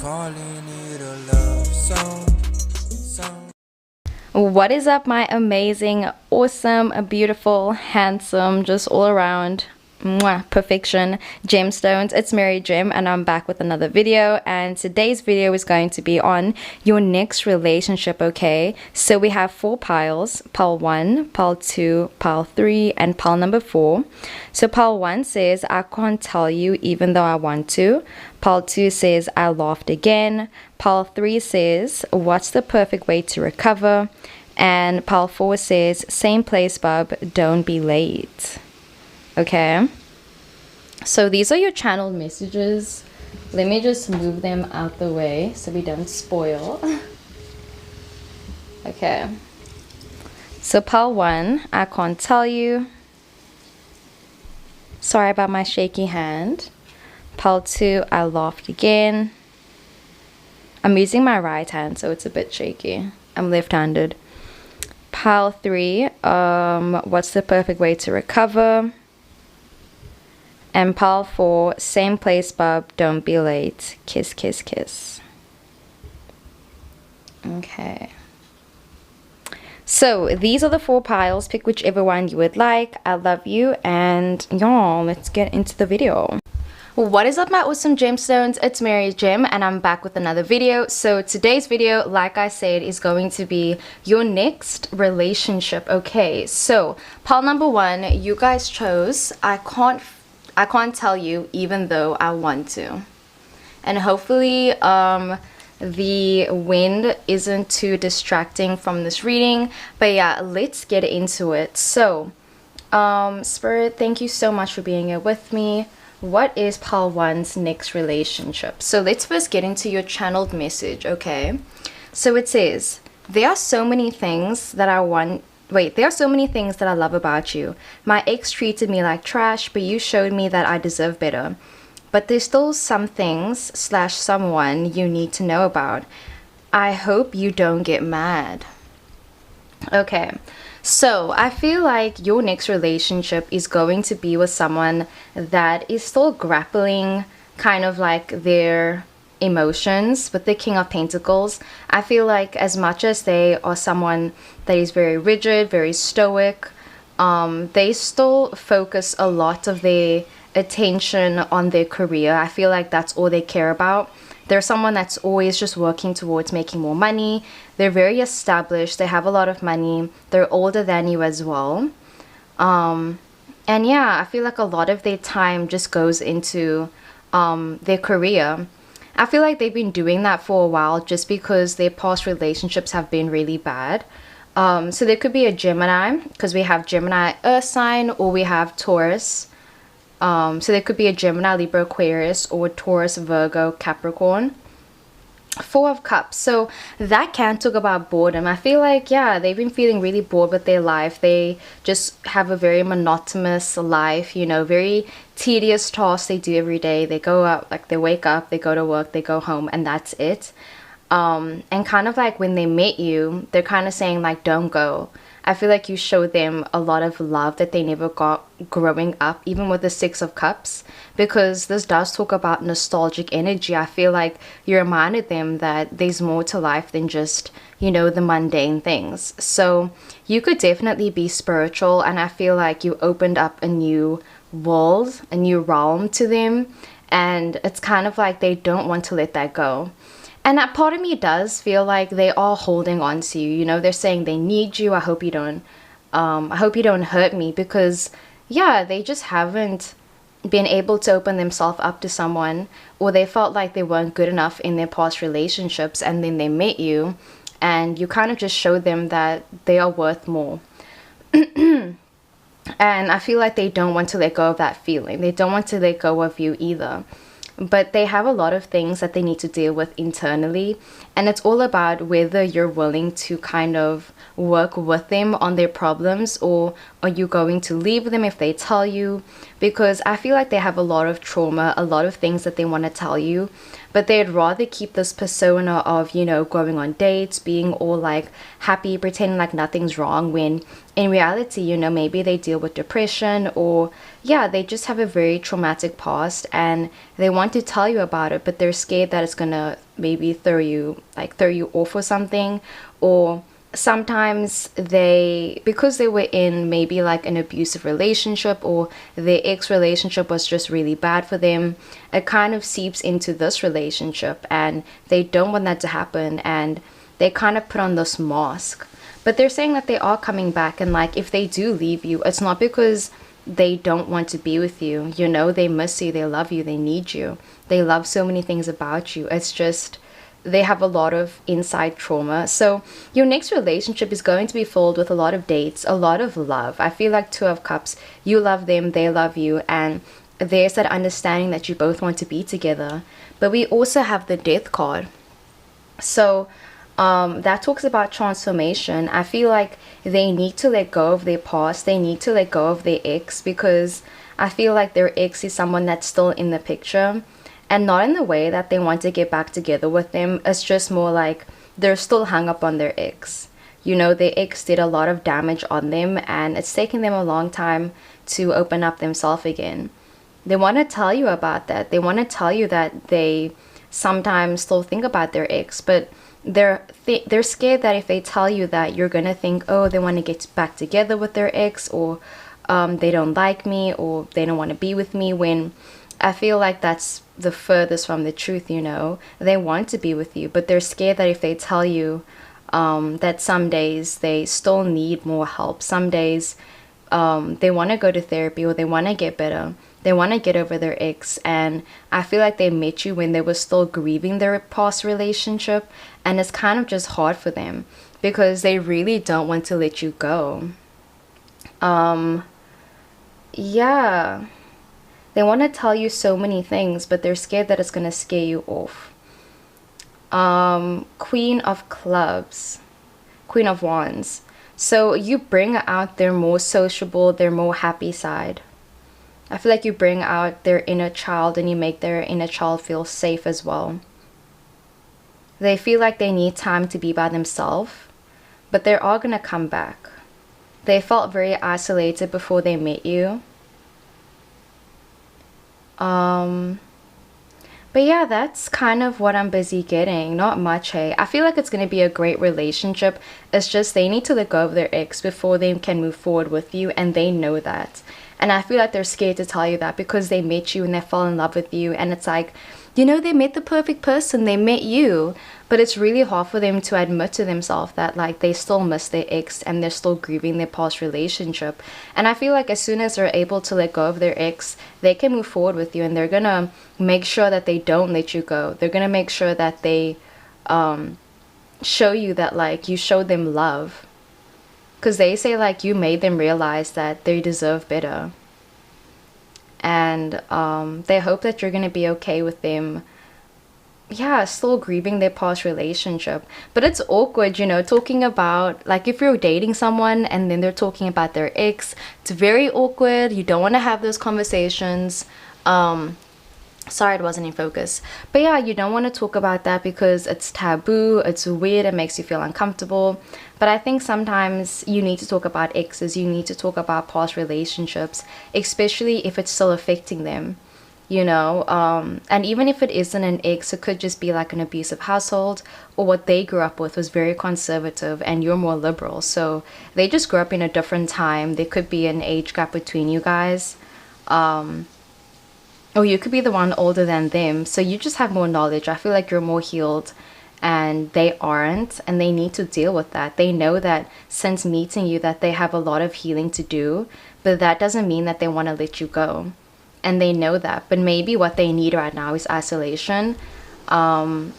calling it a love song. What is up, my amazing, awesome, beautiful, handsome, just all around perfection gemstones? It's Mary Gem and I'm back with another video, and today's video is going to be on your next relationship. Okay, so we have 4 piles: pile 1, pile 2, pile 3, and pile number 4. So pile 1 says, I can't tell you even though I want to. Pile 2 says, I laughed again. Pile 3 says, what's the perfect way to recover? And pile 4 says, same place, bub, don't be late. Okay, so these are your channeled messages. Let me just move them out the way so we don't spoil. Okay, so pile 1, I can't tell you. Sorry about my shaky hand. Pile 2, I laughed again. I'm using my right hand, so it's a bit shaky. I'm left-handed. Pile 3, what's the perfect way to recover? And pile 4, same place, bub, don't be late. Kiss, kiss, kiss. Okay. So these are the 4 piles. Pick whichever one you would like. I love you, and y'all, let's get into the video. What is up, my awesome gemstones? It's Mary Gem and I'm back with another video. So today's video, like I said, is going to be your next relationship. Okay, so pile number 1, you guys chose I can't tell you even though I want to. And hopefully the wind isn't too distracting from this reading, but yeah, let's get into it. So Spirit, thank you so much for being here with me. What is pile 1's next relationship? So let's first get into your channeled message. Okay, so it says, there are so many things that I love about you. My ex treated me like trash, but you showed me that I deserve better. But there's still some things / someone you need to know about. I hope you don't get mad. Okay, so I feel like your next relationship is going to be with someone that is still grappling kind of like their emotions with the King of Pentacles. I feel like as much as they are someone that is very rigid, very stoic, they still focus a lot of their attention on their career. I feel like that's all they care about. They're someone that's always just working towards making more money. They're very established. They have a lot of money. They're older than you as well. And yeah, I feel like a lot of their time just goes into their career. I feel like they've been doing that for a while just because their past relationships have been really bad. So there could be a Gemini, because we have Gemini Earth sign, or we have Taurus. So there could be a Gemini, Libra, Aquarius, or Taurus, Virgo, Capricorn. 4 of Cups. So that can talk about boredom. I feel like, yeah, they've been feeling really bored with their life. They just have a very monotonous life, you know, very tedious tasks they do every day. They go out, like they wake up, they go to work, they go home, and that's it. And kind of like when they met you, they're kind of saying like, don't go. I feel like you showed them a lot of love that they never got growing up, even with the 6 of Cups, because this does talk about nostalgic energy. I feel like you reminded them that there's more to life than just, you know, the mundane things. So you could definitely be spiritual, and I feel like you opened up a new world, a new realm to them, and it's kind of like they don't want to let that go. And that part of me does feel like they are holding on to you. You know, they're saying they need you. I hope you don't hurt me, because yeah, they just haven't been able to open themselves up to someone, or they felt like they weren't good enough in their past relationships, and then they met you and you kind of just showed them that they are worth more. And I feel like they don't want to let go of that feeling. They don't want to let go of you either. But they have a lot of things that they need to deal with internally, and it's all about whether you're willing to kind of work with them on their problems, or are you going to leave them if they tell you? Because I feel like they have a lot of trauma, a lot of things that they want to tell you, but they'd rather keep this persona of, you know, going on dates, being all like happy, pretending like nothing's wrong, when in reality, you know, maybe they deal with depression, or yeah, they just have a very traumatic past and they want to tell you about it, but they're scared that it's gonna maybe throw you off or something. Or sometimes they, because they were in maybe like an abusive relationship, or their ex relationship was just really bad for them, it kind of seeps into this relationship and they don't want that to happen, and they kind of put on this mask. But they're saying that they are coming back, and like if they do leave you, it's not because they don't want to be with you. You know, they miss you, they love you, they need you, they love so many things about you. It's just they have a lot of inside trauma. So your next relationship is going to be filled with a lot of dates, a lot of love. I feel like Two of Cups, you love them, they love you, and there's that understanding that you both want to be together. But we also have the Death card. So that talks about transformation. I feel like they need to let go of their past. They need to let go of their ex, because I feel like their ex is someone that's still in the picture, and not in the way that they want to get back together with them. It's just more like they're still hung up on their ex. You know, their ex did a lot of damage on them, and it's taken them a long time to open up themselves again. They want to tell you about that. They want to tell you that they sometimes still think about their ex, but they're scared that if they tell you that, you're gonna think, oh, they want to get back together with their ex, or they don't like me, or they don't want to be with me, when I feel like that's the furthest from the truth. You know, they want to be with you, but they're scared that if they tell you that some days they still need more help, some days they want to go to therapy, or they want to get better, they want to get over their ex. And I feel like they met you when they were still grieving their past relationship, and it's kind of just hard for them because they really don't want to let you go. Yeah, they want to tell you so many things, but they're scared that it's going to scare you off. Queen of Clubs, Queen of Wands. So you bring out their more sociable, their more happy side. I feel like you bring out their inner child, and you make their inner child feel safe as well. They feel like they need time to be by themselves, but they're all going to come back. They felt very isolated before they met you. But yeah, that's kind of what I'm busy getting. Not much, hey. I feel like it's going to be a great relationship. It's just they need to let go of their ex before they can move forward with you, and they know that. And I feel like they're scared to tell you that because they met you and they fell in love with you, and it's like, you know, they met the perfect person, they met you, but it's really hard for them to admit to themselves that like they still miss their ex and they're still grieving their past relationship. And I feel like as soon as they're able to let go of their ex, they can move forward with you, and they're gonna make sure that they don't let you go. They're gonna make sure that they show you that like you showed them love, because they say like you made them realize that they deserve better. And they hope that you're gonna be okay with them, yeah, still grieving their past relationship. But it's awkward, you know, talking about like if you're dating someone and then they're talking about their ex. It's very awkward. You don't want to have those conversations. Sorry, it wasn't in focus. But yeah, you don't want to talk about that because it's taboo, it's weird, it makes you feel uncomfortable. But I think sometimes you need to talk about exes, you need to talk about past relationships, especially if it's still affecting them, you know. And even if it isn't an ex, it could just be like an abusive household, or what they grew up with was very conservative and you're more liberal. So they just grew up in a different time. There could be an age gap between you guys. Or you could be the one older than them, so you just have more knowledge. I feel like you're more healed and they aren't, and they need to deal with that. They know that since meeting you that they have a lot of healing to do, but that doesn't mean that they want to let you go. And they know that, but maybe what they need right now is isolation. But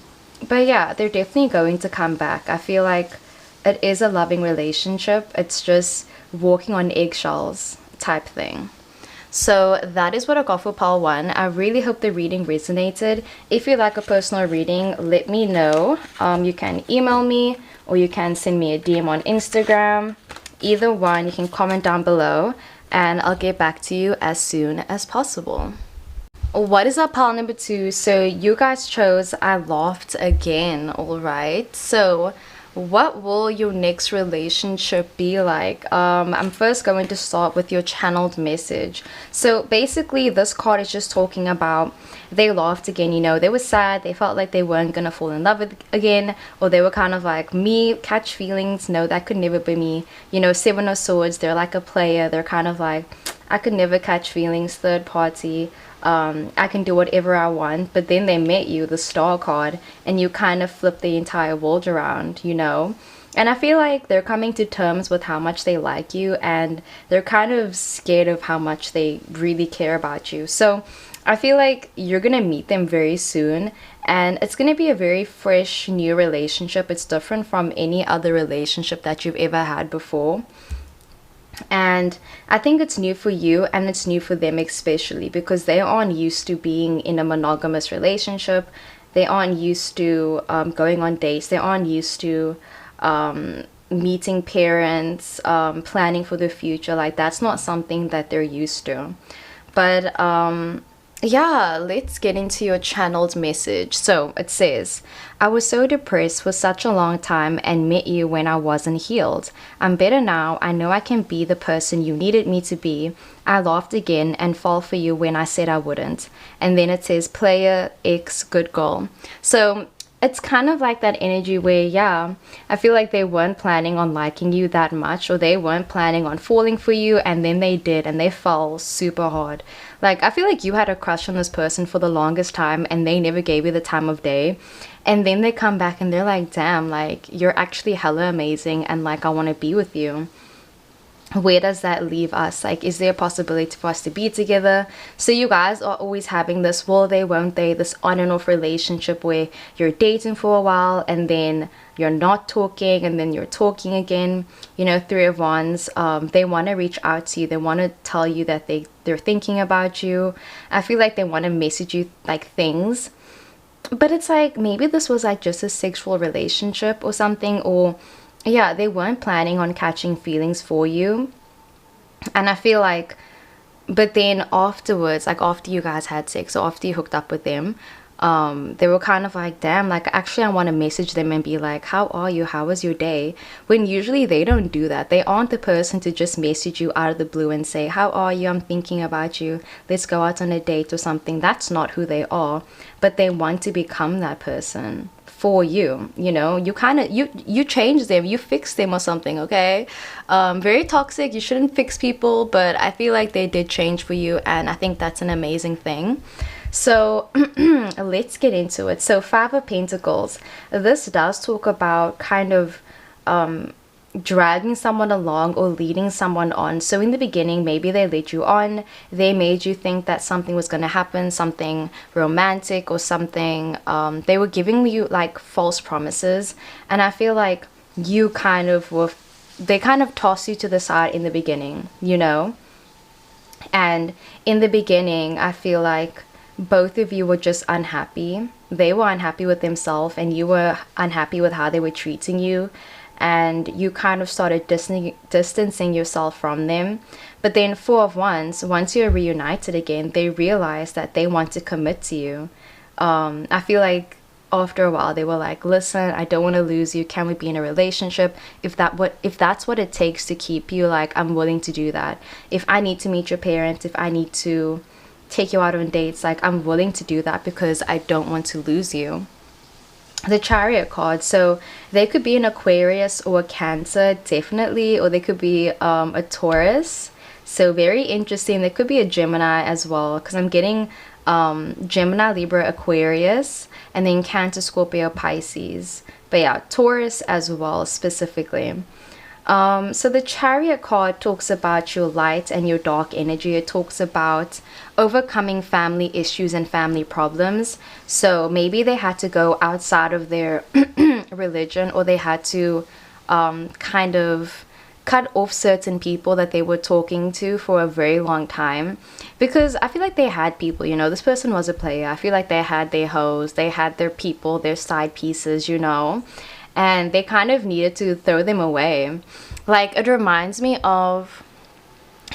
yeah, they're definitely going to come back. I feel like it is a loving relationship. It's just walking on eggshells type thing. So that is what I got for pile 1. I really hope the reading resonated. If you like a personal reading, let me know. You can email me, or you can send me a DM on Instagram. Either one, you can comment down below, and I'll get back to you as soon as possible. What is up, pile number two? So you guys chose I laughed again, all right? So what will your next relationship be like? I'm first going to start with your channeled message. So basically this card is just talking about they laughed again, you know, they were sad, they felt like they weren't gonna fall in love again, or they were kind of like, me catch feelings, no, that could never be me. You know, Seven of Swords, they're like a player, they're kind of like, I could never catch feelings, third party. I can do whatever I want. But then they met you, the star card, and you kind of flip the entire world around, you know. And I feel like they're coming to terms with how much they like you, and they're kind of scared of how much they really care about you. So I feel like you're gonna meet them very soon, and it's gonna be a very fresh new relationship. It's different from any other relationship that you've ever had before. And I think it's new for you, and it's new for them especially because they aren't used to being in a monogamous relationship. They aren't used to going on dates. They aren't used to meeting parents, planning for the future. Like, that's not something that they're used to. But yeah, let's get into your channeled message. So it says, I was so depressed for such a long time and met you when I wasn't healed. I'm better now. I know I can be the person you needed me to be. I laughed again and fall for you when I said I wouldn't. And then it says, player X, good girl. So it's kind of like that energy where, yeah, I feel like they weren't planning on liking you that much, or they weren't planning on falling for you, and then they did, and they fell super hard. Like, I feel like you had a crush on this person for the longest time, and they never gave you the time of day. And then they come back and they're like, damn, like, you're actually hella amazing, and like, I want to be with you. Where does that leave us? Like, is there a possibility for us to be together? So you guys are always having this will they, won't they, this on and off relationship where you're dating for a while and then you're not talking and then you're talking again. You know, Three of Wands, they want to reach out to you. They want to tell you that they're thinking about you. I feel like they want to message you like things. But it's like, maybe this was like just a sexual relationship or something, or yeah, they weren't planning on catching feelings for you. And I feel like, but then afterwards, like after you guys had sex or after you hooked up with them, they were kind of like, damn, like actually I want to message them and be like, how are you, how was your day? When usually they don't do that. They aren't the person to just message you out of the blue and say, how are you, I'm thinking about you, let's go out on a date or something. That's not who they are. But they want to become that person for you. You know, you kind of you change them, you fix them or something. Okay, very toxic. You shouldn't fix people, but I feel like they did change for you, and I think that's an amazing thing. So let's get into it. So Five of Pentacles, this does talk about kind of dragging someone along or leading someone on. So in the beginning, maybe they led you on, they made you think that something was going to happen, something romantic or something. They were giving you like false promises, and I feel like you kind of were, they kind of tossed you to the side in the beginning, you know. And in the beginning, I feel like both of you were just unhappy. They were unhappy with themselves, and you were unhappy with how they were treating you. And you kind of started distancing yourself from them. But then Four of Wands, once you're reunited again, they realize that they want to commit to you. I feel like after a while they were like, listen, I don't want to lose you, can we be in a relationship? If that's what it takes to keep you, like, I'm willing to do that. If I need to meet your parents, if I need to take you out on dates, like, I'm willing to do that because I don't want to lose you. The Chariot card, so they could be an Aquarius or a Cancer, definitely, or they could be a Taurus. So very interesting. They could be a Gemini as well, because I'm getting Gemini, Libra, Aquarius, and then Cancer, Scorpio, Pisces. But yeah, Taurus as well specifically. So the Chariot card talks about your light and your dark energy. It talks about overcoming family issues and family problems. So maybe they had to go outside of their religion, or they had to kind of cut off certain people that they were talking to for a very long time, because I feel like they had people, you know, this person was a player. I feel like they had their hoes, they had their people, their side pieces, you know, and they kind of needed to throw them away. Like, it reminds me of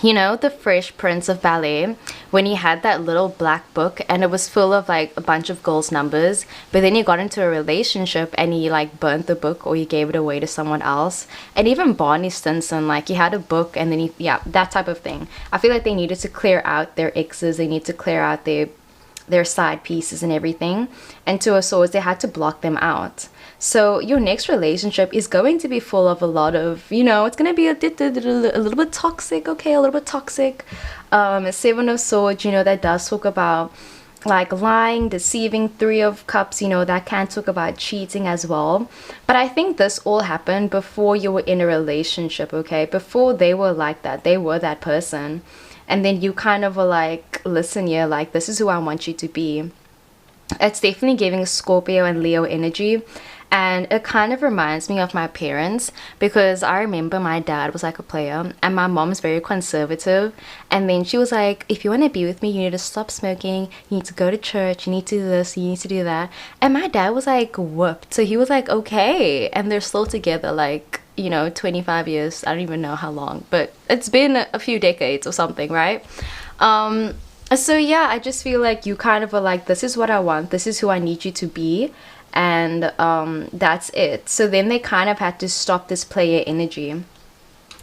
You know, the Fresh Prince of Ballet, when he had that little black book and it was full of like a bunch of girls' numbers, but then he got into a relationship and he like burnt the book or he gave it away to someone else. And even Barney Stinson, like he had a book and then he, yeah, that type of thing. I feel like they needed to clear out their exes, they need to clear out their side pieces and everything. And to a source, they had to block them out. So your next relationship is going to be full of a lot of, you know, it's going to be a little bit toxic, okay, a little bit toxic. Seven of Swords, you know, that does talk about like lying, deceiving. Three of Cups, you know, that can talk about cheating as well. But I think this all happened before you were in a relationship, okay? Before they were like that, they were that person. And then you kind of were like, listen, yeah, like this is who I want you to be. It's definitely giving Scorpio and Leo energy. And it kind of reminds me of my parents, because I remember my dad was like a player and my mom's very conservative. And then she was like, if you want to be with me, you need to stop smoking, you need to go to church, you need to do this, you need to do that. And my dad was like whooped. So he was like, okay. And they're still together, like, you know, 25 years. I don't even know how long, but it's been a few decades or something, right? So yeah, I just feel like you kind of are like, this is what I want, this is who I need you to be, and that's it. So then they kind of had to stop this player energy,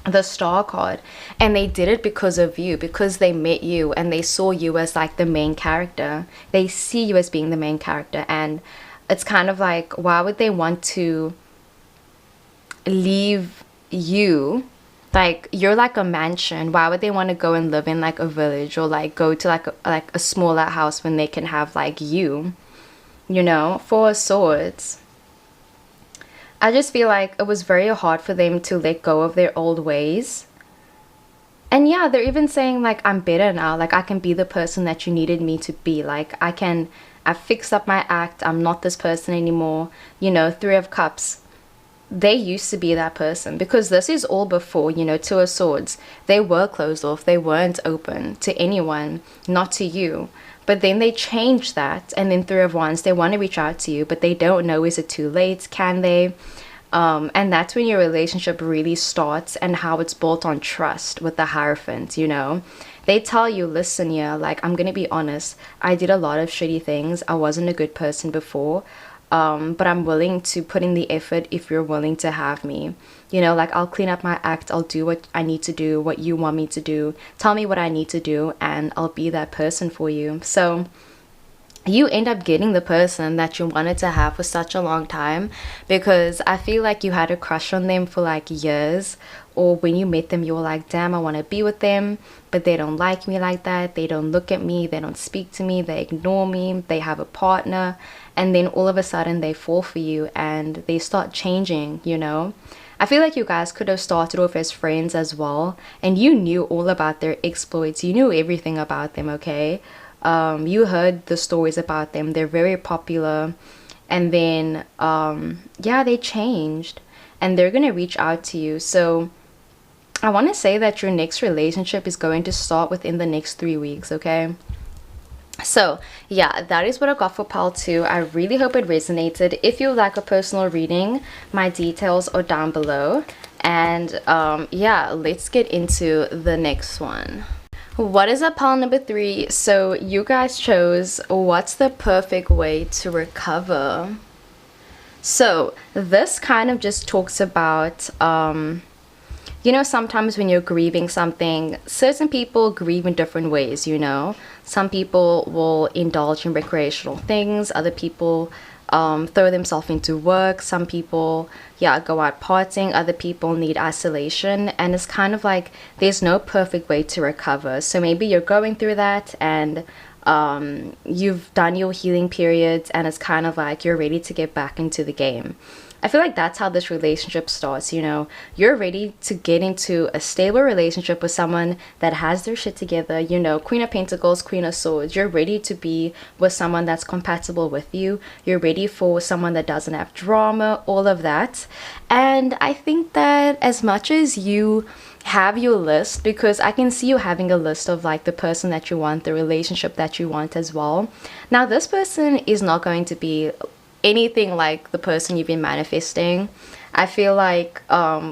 the Star card, and they did it because of you, because they met you and they saw you as like the main character. They see you as being the main character, and it's kind of like, why would they want to leave you? Like, you're like a mansion. Why would they want to go and live in like a village, or like go to like a smaller house when they can have like you know? Four of Swords. I just feel like it was very hard for them to let go of their old ways. And yeah, they're even saying like, I'm better now, like I can be the person that you needed me to be, like I've fixed up my act, I'm not this person anymore, you know. Three of Cups, they used to be that person, because this is all before, you know, Two of Swords. They were closed off, they weren't open to anyone, not to you. But then they changed that, and then Three of Wands, they want to reach out to you, but they don't know, is it too late, can they? And that's when your relationship really starts, and how it's built on trust with the Hierophant, you know. They tell you, listen, yeah, like, I'm gonna be honest, I did a lot of shitty things, I wasn't a good person before, but I'm willing to put in the effort if you're willing to have me. You know, like, I'll clean up my act, I'll do what I need to do, what you want me to do, tell me what I need to do, and I'll be that person for you. So you end up getting the person that you wanted to have for such a long time, because I feel like you had a crush on them for like years, or when you met them you were like, damn, I want to be with them, but they don't like me like that, they don't look at me, they don't speak to me, they ignore me, they have a partner, and then all of a sudden they fall for you and they start changing, you know. I feel like you guys could have started off as friends as well, and you knew all about their exploits, you knew everything about them, okay? You heard the stories about them, they're very popular, and then yeah, they changed and they're gonna reach out to you. So I want to say that your next relationship is going to start within the next 3 weeks, okay? So yeah, that is what I got for pile 2. I really hope it resonated. If you like a personal reading, my details are down below, and yeah, let's get into the next one. What is up, pile number 3? So you guys chose, what's the perfect way to recover? So this kind of just talks about you know, sometimes when you're grieving something, certain people grieve in different ways, you know. Some people will indulge in recreational things, other people throw themselves into work, some people, yeah, go out partying, other people need isolation, and it's kind of like there's no perfect way to recover. So maybe you're going through that, and you've done your healing periods, and it's kind of like you're ready to get back into the game. I feel like that's how this relationship starts, you know. You're ready to get into a stable relationship with someone that has their shit together, you know, Queen of Pentacles, Queen of Swords. You're ready to be with someone that's compatible with you. You're ready for someone that doesn't have drama, all of that. And I think that as much as you have your list, because I can see you having a list of like the person that you want, the relationship that you want as well. Now, this person is not going to be anything like the person you've been manifesting. I feel like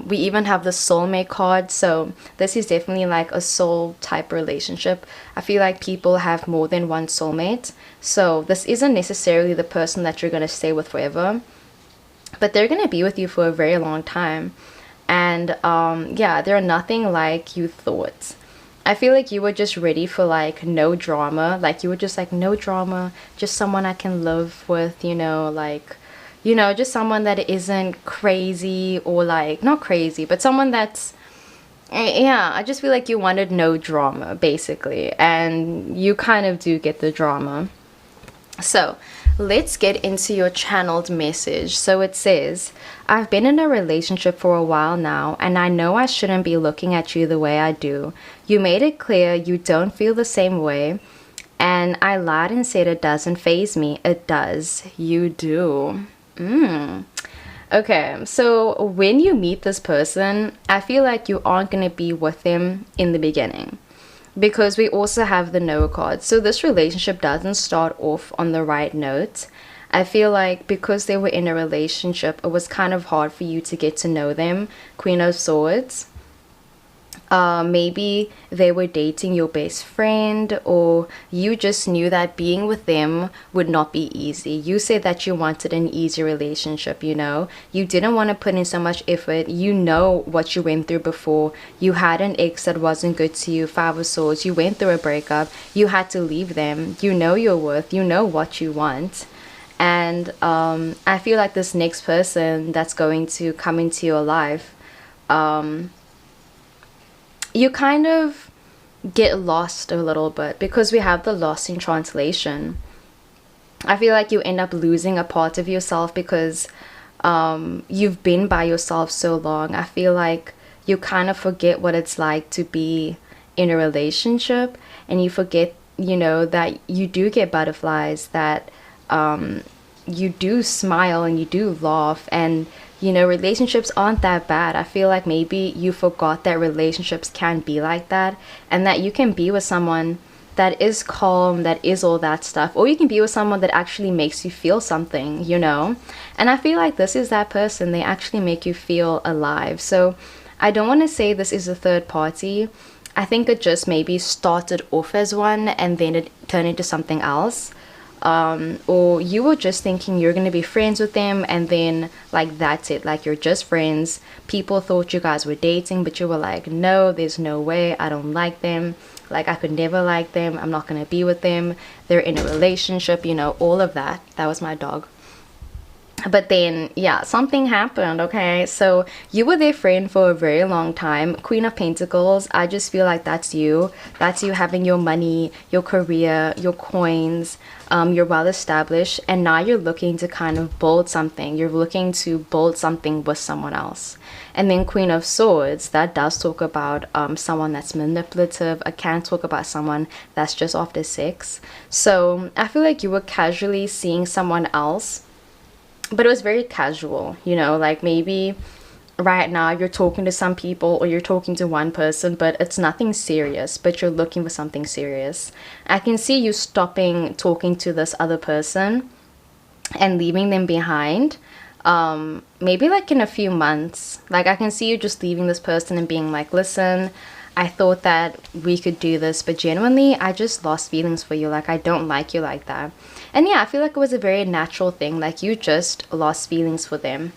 we even have the soulmate card, so this is definitely like a soul type relationship. I feel like people have more than one soulmate, so this isn't necessarily the person that you're going to stay with forever, but they're going to be with you for a very long time. And yeah, they're nothing like you thought. I feel like you were just ready for like no drama. Like you were just like, no drama, just someone I can live with, you know, like, you know, just someone that isn't crazy, or like, not crazy, but someone that's, yeah, I just feel like you wanted no drama basically, and you kind of do get the drama. So let's get into your channeled message. So it says, I've been in a relationship for a while now, and I know I shouldn't be looking at you the way I do. You made it clear you don't feel the same way, and I lied and said it doesn't faze me. It does. You do. Okay, so when you meet this person, I feel like you aren't going to be with them in the beginning, because we also have the no card. So this relationship doesn't start off on the right note. I feel like because they were in a relationship, it was kind of hard for you to get to know them. Queen of Swords. Maybe they were dating your best friend, or you just knew that being with them would not be easy. You said that you wanted an easy relationship, you know. You didn't want to put in so much effort. You know what you went through before. You had an ex that wasn't good to you, Five of Swords. You went through a breakup. You had to leave them. You know your worth. You know what you want. And I feel like this next person that's going to come into your life, you kind of get lost a little bit, because we have the lost in translation. I feel like you end up losing a part of yourself because you've been by yourself so long. I feel like you kind of forget what it's like to be in a relationship, and you forget, you know, that you do get butterflies, that you do smile and you do laugh, and you know, relationships aren't that bad. I feel like maybe you forgot that relationships can be like that, and that you can be with someone that is calm, that is all that stuff, or you can be with someone that actually makes you feel something, you know. And I feel like this is that person. They actually make you feel alive. So I don't want to say this is a third party. I think it just maybe started off as one and then it turned into something else. Or you were just thinking you're gonna be friends with them, and then like that's it, like you're just friends. People thought you guys were dating, but you were like, no, there's no way, I don't like them, like I could never like them, I'm not gonna be with them, they're in a relationship, you know, all of that. That was my dog. But then, yeah, something happened, okay? So you were their friend for a very long time. Queen of Pentacles, I just feel like that's you. That's you having your money, your career, your coins, you're well established, and now you're looking to kind of build something. You're looking to build something with someone else. And then Queen of Swords, that does talk about someone that's manipulative. I can't talk about someone that's just after sex. So I feel like you were casually seeing someone else, but it was very casual, you know, like maybe right now you're talking to some people, or you're talking to one person, but it's nothing serious, but you're looking for something serious. I can see you stopping talking to this other person and leaving them behind, maybe like in a few months. Like I can see you just leaving this person and being like, listen, I thought that we could do this, but genuinely I just lost feelings for you. Like I don't like you like that. And yeah, I feel like it was a very natural thing, like you just lost feelings for them.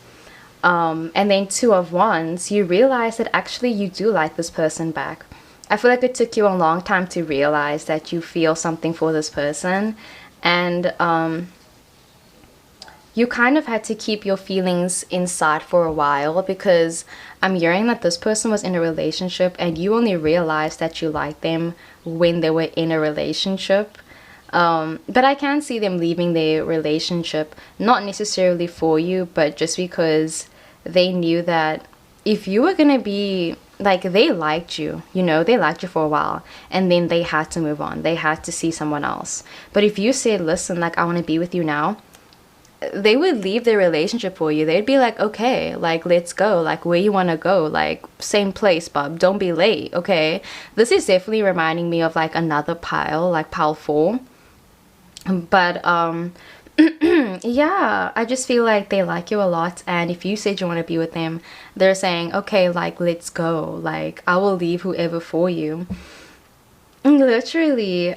And then Two of Wands, you realize that actually you do like this person back. I feel like it took you a long time to realize that you feel something for this person, and you kind of had to keep your feelings inside for a while, because I'm hearing that this person was in a relationship and you only realized that you liked them when they were in a relationship. But I can see them leaving their relationship, not necessarily for you, but just because they knew that if you were gonna be, like, they liked you, you know, they liked you for a while, and then they had to move on. They had to see someone else. But if you said, listen, like, I want to be with you now, they would leave their relationship for you. They'd be like, okay, like, let's go, like, where you want to go, like, same place, bub, don't be late, okay? This is definitely reminding me of like another pile, like pile 4. But Yeah, I just feel like they like you a lot, and if you said you want to be with them, they're saying, okay, like, let's go. Like, I will leave whoever for you. Literally,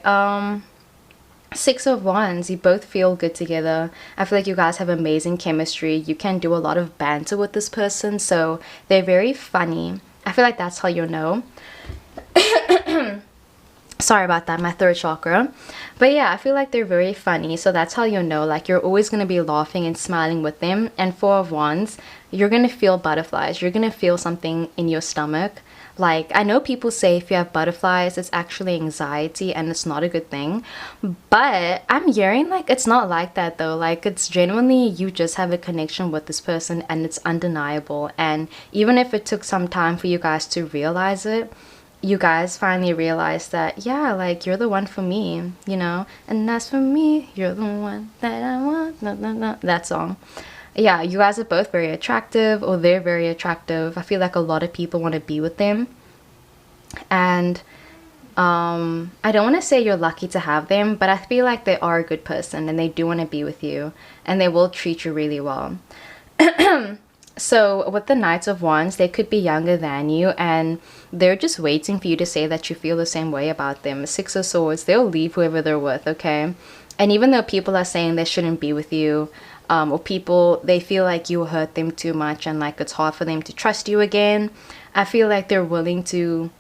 Six of Wands, you both feel good together. I feel like you guys have amazing chemistry. You can do a lot of banter with this person, so they're very funny. I feel like that's how you'll know. Sorry about that, my third chakra. But yeah, I feel like they're very funny, so that's how you'll know. Like, you're always going to be laughing and smiling with them. And Four of Wands, you're going to feel butterflies. You're going to feel something in your stomach. Like, I know people say if you have butterflies, it's actually anxiety and it's not a good thing. But I'm hearing like it's not like that though. Like, it's genuinely you just have a connection with this person and it's undeniable. And even if it took some time for you guys to realize it, you guys finally realize that, yeah, like, you're the one for me, you know? And as for me, you're the one that I want. No, no, no. That song. Yeah, you guys are both very attractive, or they're very attractive. I feel like a lot of people want to be with them. And I don't want to say you're lucky to have them, but I feel like they are a good person and they do want to be with you and they will treat you really well. So with the Knights of Wands, they could be younger than you and they're just waiting for you to say that you feel the same way about them. Six of Swords, they'll leave whoever they're with, okay? And even though people are saying they shouldn't be with you, or people, they feel like you hurt them too much and like it's hard for them to trust you again, I feel like they're willing to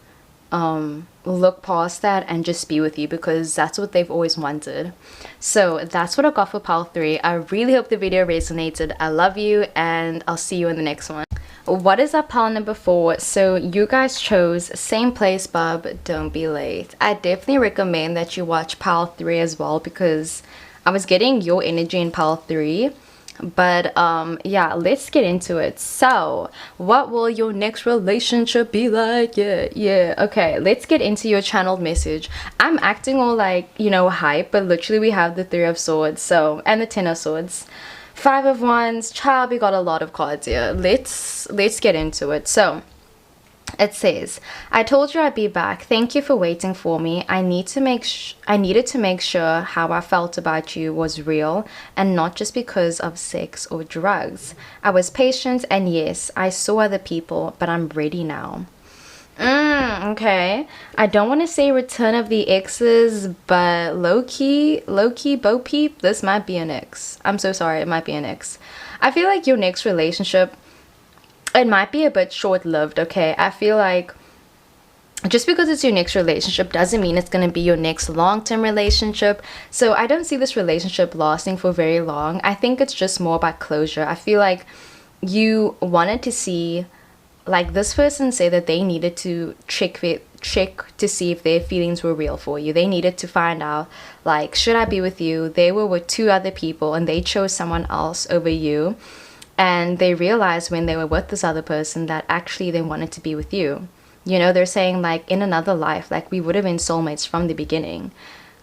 look past that and just be with you because that's what they've always wanted. So that's what I got for pile 3. I really hope the video resonated. I love you and I'll see you in the next one. What is up, pile number 4? So you guys chose Same Place Bub, Don't Be Late. I definitely recommend that you watch pile 3 as well because I was getting your energy in pile 3. But yeah, let's get into it. So what will your next relationship be like? Yeah, okay, let's get into your channeled message. I'm acting all like, you know, hype, but literally we have the Three of Swords, so, and the Ten of Swords, Five of Wands. Child, we got a lot of cards here. Let's get into it. So it says, I told you I'd be back. Thank you for waiting for me. I needed to make sure how I felt about you was real and not just because of sex or drugs. I was patient and yes, I saw other people, but I'm ready now. Okay. I don't want to say Return of the Exes, but low-key, Bo Peep, this might be an ex. I'm so sorry, it might be an ex. I feel like your next relationship, it might be a bit short-lived, okay? I feel like just because it's your next relationship doesn't mean it's going to be your next long-term relationship. So I don't see this relationship lasting for very long. I think it's just more about closure. I feel like you wanted to see, like, this person say that they needed to check to see if their feelings were real for you. They needed to find out, like, should I be with you? They were with 2 other people and they chose someone else over you. And they realized when they were with this other person that actually they wanted to be with you. You know, they're saying, like, in another life, like, we would have been soulmates from the beginning.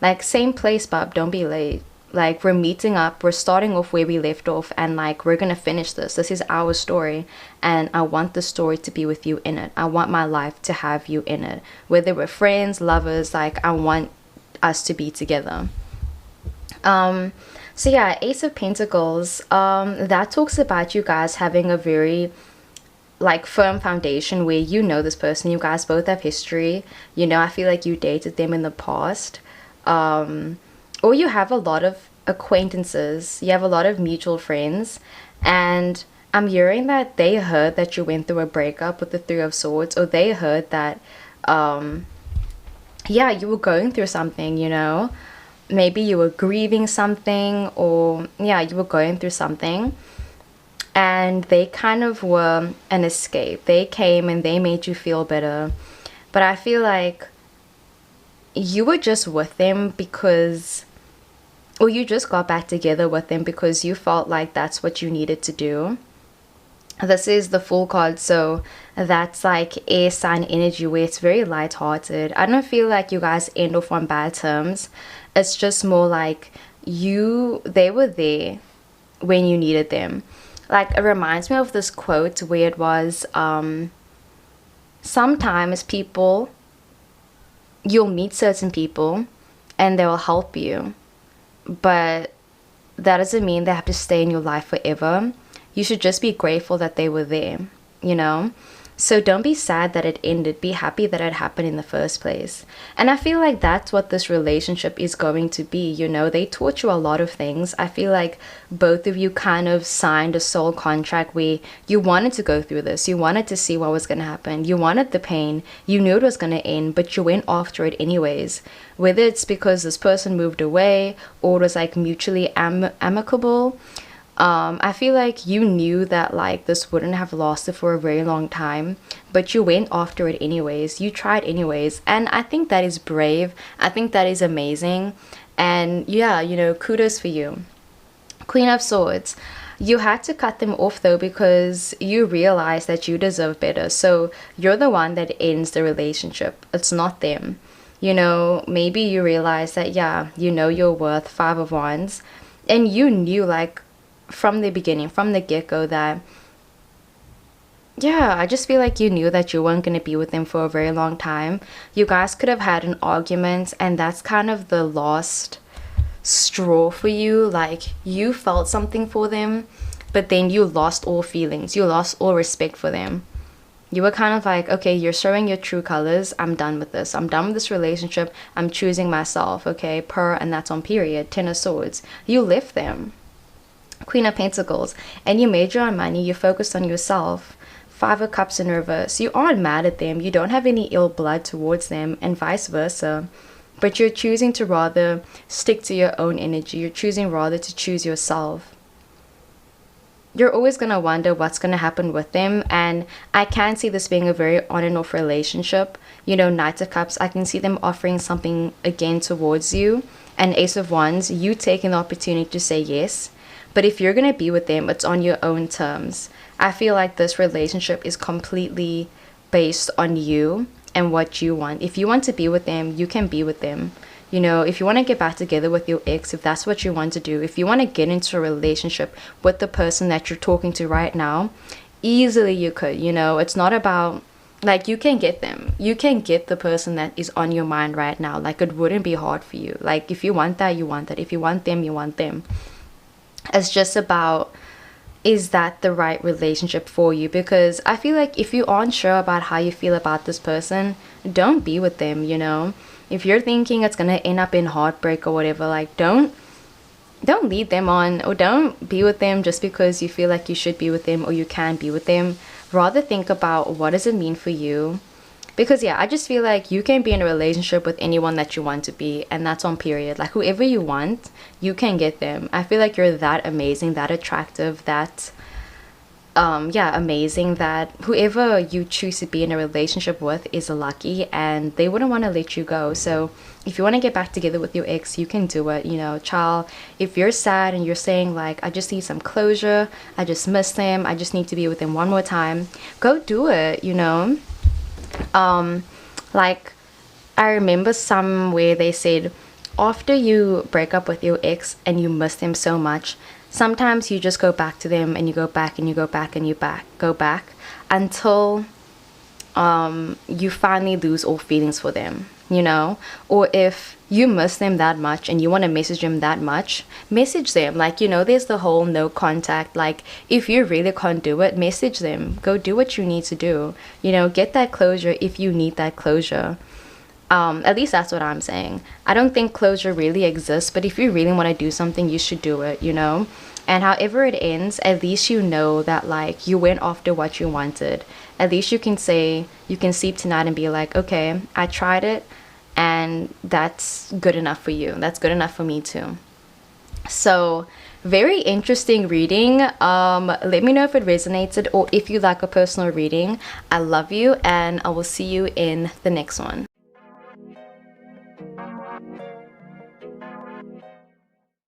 Like, same place, bub, don't be late. Like, we're meeting up, we're starting off where we left off, and like, we're gonna finish this. This is our story, and I want the story to be with you in it. I want my life to have you in it. Whether we're friends, lovers, like, I want us to be together. So yeah, Ace of Pentacles, that talks about you guys having a very, like, firm foundation where you know this person, you guys both have history, you know, I feel like you dated them in the past, or you have a lot of acquaintances, you have a lot of mutual friends, and I'm hearing that they heard that you went through a breakup with the Three of Swords, or they heard that, yeah, you were going through something, you know, maybe you were grieving something, or yeah, you were going through something, and they kind of were an escape. They came and they made you feel better. But I feel like you were just with them because, or you just got back together with them because you felt like that's what you needed to do. This is the Fool card, so that's like air sign energy where it's very light-hearted. I don't feel like you guys end off on bad terms. It's just more like they were there when you needed them. Like, it reminds me of this quote where it was, sometimes you'll meet certain people and they will help you, but that doesn't mean they have to stay in your life forever. You should just be grateful that they were there, you know? So don't be sad that it ended. Be happy that it happened in the first place. And I feel like that's what this relationship is going to be, you know? They taught you a lot of things. I feel like both of you kind of signed a soul contract where you wanted to go through this. You wanted to see what was going to happen. You wanted the pain. You knew it was going to end, but you went after it anyways. Whether it's because this person moved away or it was like mutually amicable, I feel like you knew that like this wouldn't have lasted for a very long time, but you went after it anyways. You tried anyways, and I think that is brave. I think that is amazing. And yeah, you know, kudos for you. Queen of Swords. You had to cut them off though because you realized that you deserve better. So you're the one that ends the relationship. It's not them. You know, maybe you realize that, yeah, you know your worth, Five of Wands, and you knew like from the beginning, from the get-go, that yeah, I just feel like you knew that you weren't going to be with them for a very long time. You guys could have had an argument, and that's kind of the last straw for you. Like, you felt something for them, but then you lost all feelings. You lost all respect for them. You were kind of like, okay, you're showing your true colors. I'm done with this. I'm done with this relationship. I'm choosing myself, okay? And that's on period. Ten of Swords. You left them. Queen of Pentacles. And you made your own money. You focused on yourself. Five of Cups in reverse. You aren't mad at them. You don't have any ill blood towards them, and vice versa. But you're choosing to rather stick to your own energy. You're choosing rather to choose yourself. You're always going to wonder what's going to happen with them. And I can see this being a very on and off relationship. You know, Knight of Cups, I can see them offering something again towards you. And Ace of Wands, you taking the opportunity to say yes. But if you're going to be with them, it's on your own terms. I feel like this relationship is completely based on you and what you want. If you want to be with them, you can be with them. You know, if you want to get back together with your ex, if that's what you want to do, if you want to get into a relationship with the person that you're talking to right now, easily you could. You know, it's not about, like, you can get them. You can get the person that is on your mind right now. Like, it wouldn't be hard for you. Like, if you want that, you want that. If you want them, you want them. It's just about, is that the right relationship for you? Because I feel like if you aren't sure about how you feel about this person, don't be with them, you know? If you're thinking it's gonna end up in heartbreak or whatever, like, don't lead them on, or don't be with them just because you feel like you should be with them or you can be with them. Rather think about, what does it mean for you? Because yeah, I just feel like you can be in a relationship with anyone that you want to be, and that's on period. Like, whoever you want, you can get them. I feel like you're that amazing, that attractive, that yeah, amazing, that whoever you choose to be in a relationship with is lucky, and they wouldn't want to let you go. So if you want to get back together with your ex, you can do it. You know, child, if you're sad and you're saying like, I just need some closure, I just miss them, I just need to be with them one more time, go do it, you know. Like, I remember somewhere they said, after you break up with your ex and you miss them so much, sometimes you just go back to them, and you go back and you go back and you go back until you finally lose all feelings for them, you know. Or if you miss them that much and you want to message them that much, message them. Like, you know, there's the whole no contact. Like, if you really can't do it, message them. Go do what you need to do, you know. Get that closure if you need that closure. At least that's what I'm saying. I don't think closure really exists, but if you really want to do something, you should do it, you know. And however it ends, at least you know that like you went after what you wanted. At least you can say, you can sleep tonight and be like, okay, I tried it, and that's good enough for you. That's good enough for me too. So very interesting reading. Let me know if it resonated, or if you like a personal reading. I love you, and I will see you in the next one.